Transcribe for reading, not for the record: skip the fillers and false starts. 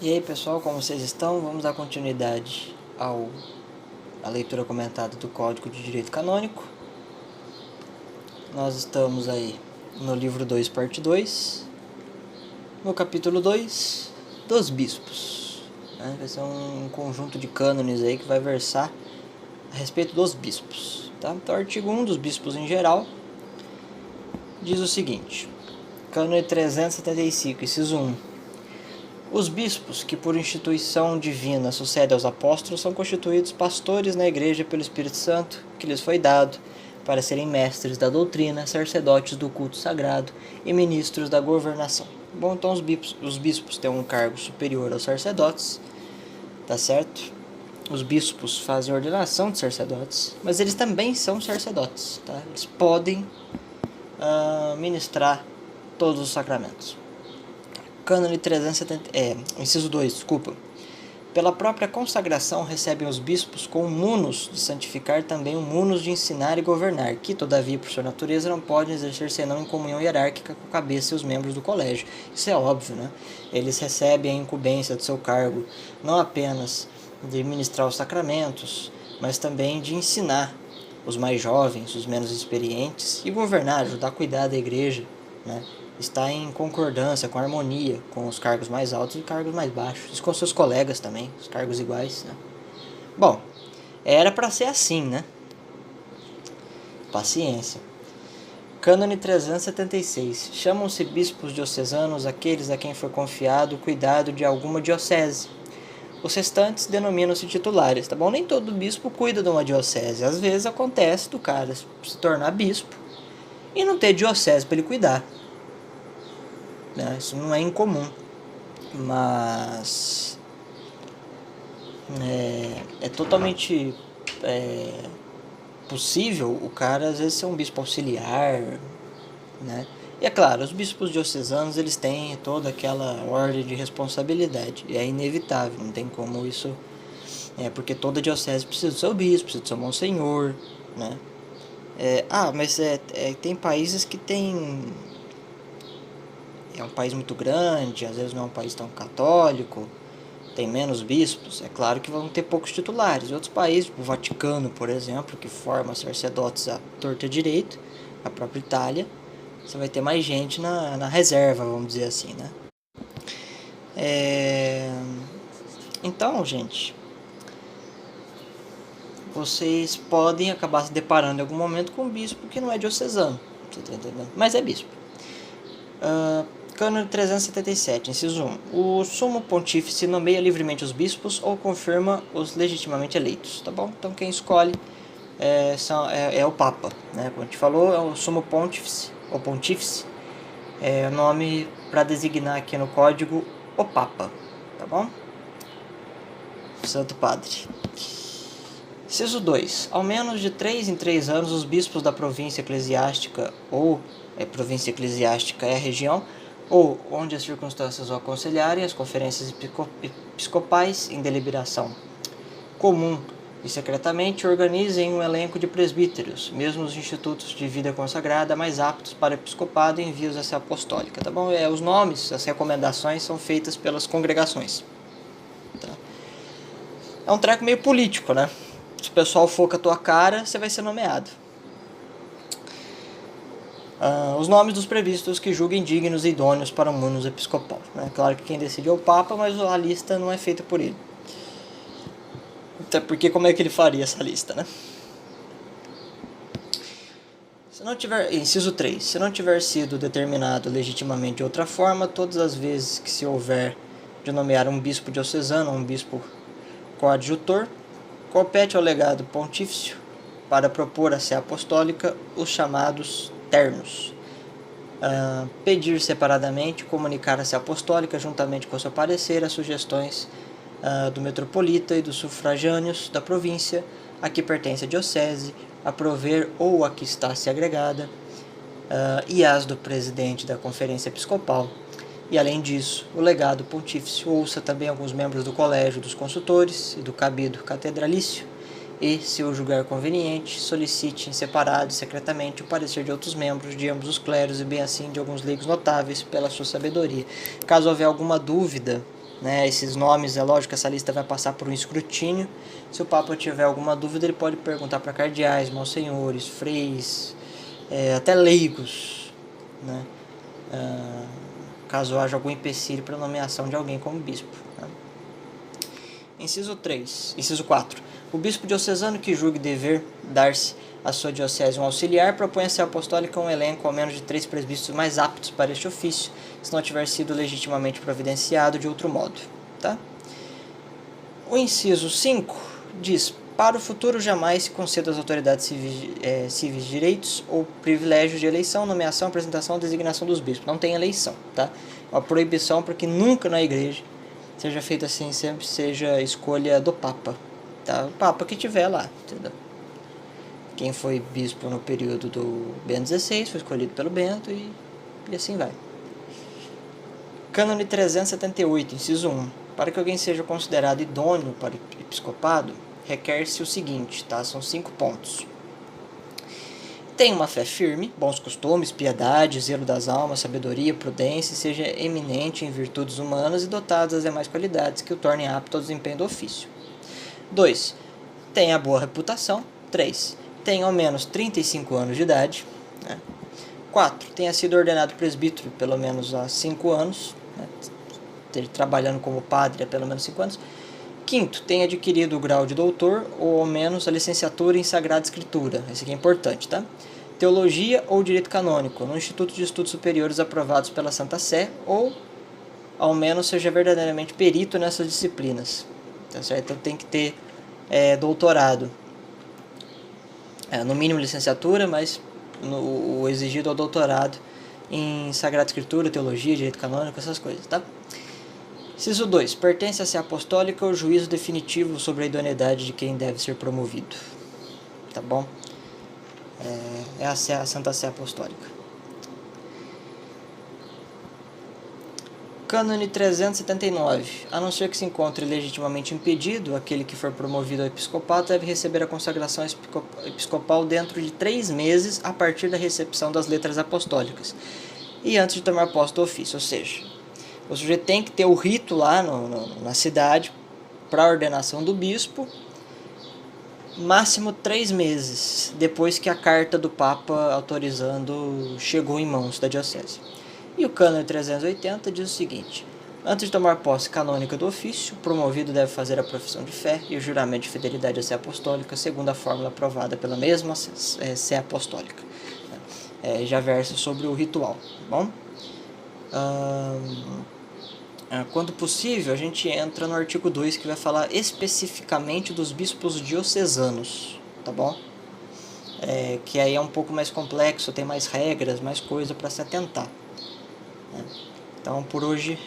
E aí pessoal, como vocês estão? Vamos dar continuidade à leitura comentada do Código de Direito Canônico. Nós estamos aí no livro 2, parte 2, no capítulo 2, dos bispos. Vai ser um conjunto de cânones aí que vai versar a respeito dos bispos. Tá? Então, o artigo 1 dos bispos em geral diz o seguinte: cânone 375, inciso 1. Os bispos, que por instituição divina sucedem aos apóstolos, são constituídos pastores na igreja pelo Espírito Santo, que lhes foi dado, para serem mestres da doutrina, sacerdotes do culto sagrado e ministros da governação. Bom, então os bispos têm um cargo superior aos sacerdotes, tá certo? Os bispos fazem ordenação de sacerdotes, mas eles também são sacerdotes, tá? Eles podem ministrar todos os sacramentos. Cânone 370, inciso 2, desculpa. Pela própria consagração recebem os bispos com o munus de santificar também o munus de ensinar e governar, que, todavia, por sua natureza, não podem exercer senão em comunhão hierárquica com a cabeça e os membros do colégio. Isso é óbvio, né? Eles recebem a incumbência do seu cargo, não apenas de ministrar os sacramentos, mas também de ensinar os mais jovens, os menos experientes, e governar, ajudar a cuidar da igreja, né? Está em concordância, com harmonia com os cargos mais altos e cargos mais baixos, e com seus colegas também, os cargos iguais, né? Bom, era para ser assim, né? Paciência. Cânone 376. Chamam-se bispos diocesanos aqueles a quem foi confiado o cuidado de alguma diocese. Os restantes denominam-se titulares, tá bom? Nem todo bispo cuida de uma diocese. Às vezes acontece do cara se tornar bispo e não ter diocese para ele cuidar. Isso não é incomum, mas é totalmente possível o cara às vezes ser um bispo auxiliar, né? E é claro, os bispos diocesanos eles têm toda aquela ordem de responsabilidade, e é inevitável, não tem como isso, porque toda diocese precisa do seu bispo, precisa do seu monsenhor, né? Mas tem países que tem... É um país muito grande, às vezes não é um país tão católico, tem menos bispos, é claro que vão ter poucos titulares. Em outros países, tipo o Vaticano, por exemplo, que forma sacerdotes à torta direito, a própria Itália, você vai ter mais gente na reserva, vamos dizer assim, né? Então, gente, vocês podem acabar se deparando em algum momento com um bispo que não é diocesano, você tá entendendo? Mas é bispo. Cânone 377, inciso 1. O sumo pontífice nomeia livremente os bispos ou confirma os legitimamente eleitos, tá bom? Então quem escolhe é o Papa, né? Como a gente falou, é o sumo pontífice, ou pontífice, é o nome para designar aqui no código o Papa, tá bom? Santo Padre. Inciso 2. Ao menos de 3 em 3 anos, os bispos da província eclesiástica ou província eclesiástica é a região, ou onde as circunstâncias o aconselharem, as conferências episcopais, em deliberação comum e secretamente, organizem um elenco de presbíteros, mesmo os institutos de vida consagrada mais aptos para episcopado em vias a ser apostólica, tá bom? Os nomes, as recomendações são feitas pelas congregações. Tá? É um treco meio político, né? Se o pessoal for com a tua cara, você vai ser nomeado. Os nomes dos previstos que julguem dignos e idôneos para o munus episcopal. Claro que quem decide é o Papa, mas a lista não é feita por ele. Até porque como é que ele faria essa lista, né? Inciso 3. Se não tiver sido determinado legitimamente de outra forma, todas as vezes que se houver de nomear um bispo diocesano ou um bispo coadjutor, compete ao legado pontífice para propor a sé apostólica os chamados ternos. Pedir separadamente, comunicar a sé apostólica juntamente com seu parecer as sugestões do metropolita e dos sufragâneos da província a que pertence a diocese, a prover ou a que está se agregada, e as do presidente da conferência episcopal. E além disso, o legado pontífice ouça também alguns membros do colégio dos consultores e do cabido catedralício, e, se o julgar conveniente, solicite em separado e secretamente o parecer de outros membros de ambos os clérigos e bem assim de alguns leigos notáveis pela sua sabedoria. Caso houver alguma dúvida né? Esses nomes, é lógico que essa lista vai passar por um escrutínio. Se o Papa tiver alguma dúvida, ele pode perguntar para cardeais, monsenhores, freis, até leigos, né? Caso haja algum empecilho para a nomeação de alguém como bispo, né? Inciso 4. O bispo diocesano que julgue dever dar-se à sua diocese um auxiliar propõe a ser apostólica um elenco ao menos de 3 presbíteros mais aptos para este ofício, se não tiver sido legitimamente providenciado de outro modo. Tá? O inciso 5 diz: para o futuro jamais se conceda às autoridades civis direitos ou privilégios de eleição, nomeação, apresentação ou designação dos bispos. Não tem eleição, tá? É uma proibição para que nunca na igreja seja feito assim, sempre seja escolha do Papa, tá? O Papa que tiver lá, entendeu? Quem foi bispo no período do Bento XVI foi escolhido pelo Bento e assim vai. Cânone 378, inciso 1. Para que alguém seja considerado idôneo para o episcopado, requer-se o seguinte, tá? São 5 pontos. Tem uma fé firme, bons costumes, piedade, zelo das almas, sabedoria, prudência, seja eminente em virtudes humanas e dotado das demais qualidades que o tornem apto ao desempenho do ofício. 2. Tenha boa reputação. 3. Tenha ao menos 35 anos de idade. 4. Tenha sido ordenado presbítero pelo menos há 5 anos, né? Trabalhando como padre há pelo menos 5 anos. 5. Tenha adquirido o grau de doutor ou ao menos a licenciatura em Sagrada Escritura. Esse aqui é importante, tá? Teologia ou direito canônico no Instituto de Estudos Superiores aprovados pela Santa Sé ou ao menos seja verdadeiramente perito nessas disciplinas. Tá certo? Então tem que ter doutorado. No mínimo licenciatura, mas o exigido é o doutorado em Sagrada Escritura, teologia, direito canônico, essas coisas, tá? Inciso 2. Pertence à Sé Apostólica o juízo definitivo sobre a idoneidade de quem deve ser promovido. Tá bom? É a Santa Sé Apostólica. Cânone 379. A não ser que se encontre legitimamente impedido, aquele que for promovido ao episcopado deve receber a consagração episcopal dentro de 3 meses a partir da recepção das letras apostólicas e antes de tomar posse do ofício, ou seja, o sujeito tem que ter o rito lá na cidade para a ordenação do bispo, máximo 3 meses depois que a carta do Papa autorizando chegou em mãos da diocese. E o cânone 380 diz o seguinte: antes de tomar posse canônica do ofício, o promovido deve fazer a profissão de fé e o juramento de fidelidade à Sé Apostólica, segundo a fórmula aprovada pela mesma Sé Apostólica. Já versa sobre o ritual, tá bom? Quando possível, a gente entra no artigo 2, que vai falar especificamente dos bispos diocesanos, tá bom? Que aí é um pouco mais complexo, tem mais regras, mais coisa para se atentar. Então, por hoje